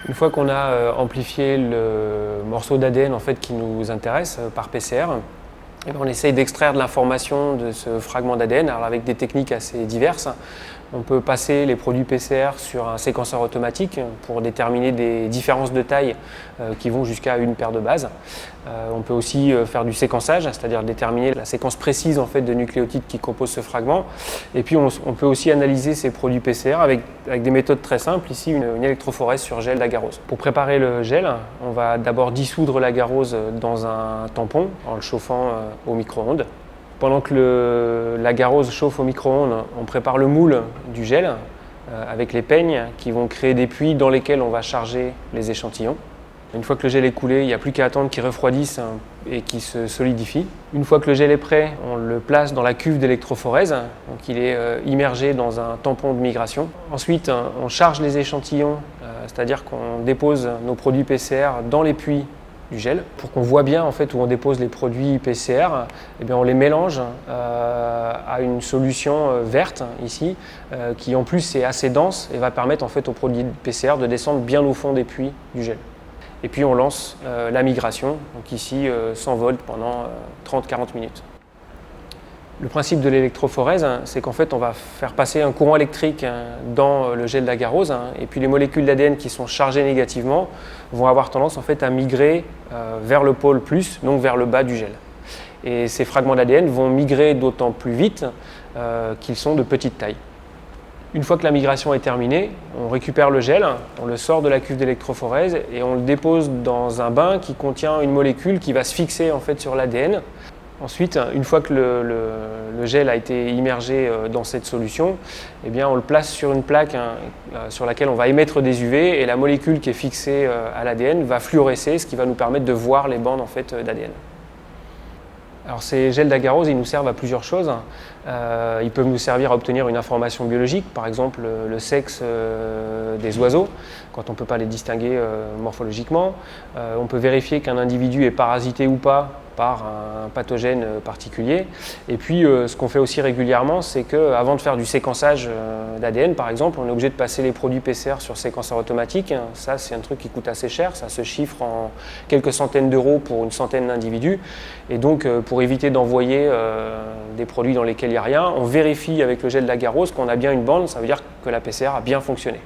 Une fois qu'on a amplifié le morceau d'ADN en fait, qui nous intéresse par PCR, et bien on essaye d'extraire de l'information de ce fragment d'ADN avec des techniques assez diverses. On peut passer les produits PCR sur un séquenceur automatique pour déterminer des différences de taille qui vont jusqu'à une paire de bases. On peut aussi faire du séquençage, c'est-à-dire déterminer la séquence précise en fait, de nucléotides qui composent ce fragment. Et puis on peut aussi analyser ces produits PCR avec des méthodes très simples, ici une électrophorèse sur gel d'agarose. Pour préparer le gel, on va d'abord dissoudre l'agarose dans un tampon en le chauffant au micro-ondes. Pendant que l'agarose chauffe au micro-ondes, on prépare le moule du gel avec les peignes qui vont créer des puits dans lesquels on va charger les échantillons. Une fois que le gel est coulé, il n'y a plus qu'à attendre qu'il refroidisse et qu'il se solidifie. Une fois que le gel est prêt, on le place dans la cuve d'électrophorèse, donc il est immergé dans un tampon de migration. Ensuite, on charge les échantillons, c'est-à-dire qu'on dépose nos produits PCR dans les puits du gel. Pour qu'on voit bien en fait, où on dépose les produits PCR, eh bien, on les mélange à une solution verte ici, qui en plus est assez dense et va permettre en fait, aux produits PCR de descendre bien au fond des puits du gel. Et puis on lance la migration, donc ici 100 volts pendant 30-40 minutes. Le principe de l'électrophorèse, c'est qu'en fait on va faire passer un courant électrique dans le gel d'agarose et puis les molécules d'ADN qui sont chargées négativement vont avoir tendance en fait à migrer vers le pôle plus, donc vers le bas du gel. Et ces fragments d'ADN vont migrer d'autant plus vite qu'ils sont de petite taille. Une fois que la migration est terminée, on récupère le gel, on le sort de la cuve d'électrophorèse et on le dépose dans un bain qui contient une molécule qui va se fixer en fait sur l'ADN. Ensuite, une fois que le gel a été immergé dans cette solution, eh bien, on le place sur une plaque sur laquelle on va émettre des UV et la molécule qui est fixée à l'ADN va fluorescer, ce qui va nous permettre de voir les bandes en fait, d'ADN. Alors ces gels d'agarose, ils nous servent à plusieurs choses. Ils peuvent nous servir à obtenir une information biologique, par exemple le sexe des oiseaux, quand on ne peut pas les distinguer morphologiquement. On peut vérifier qu'un individu est parasité ou pas par un pathogène particulier. Et puis ce qu'on fait aussi régulièrement, c'est qu'avant de faire du séquençage d'ADN, par exemple, on est obligé de passer les produits PCR sur séquenceur automatique. Ça, c'est un truc qui coûte assez cher, ça se chiffre en quelques centaines d'euros pour une centaine d'individus. Et donc, pour éviter d'envoyer des produits dans lesquels il n'y a rien, on vérifie avec le gel d'agarose qu'on a bien une bande, ça veut dire que la PCR a bien fonctionné.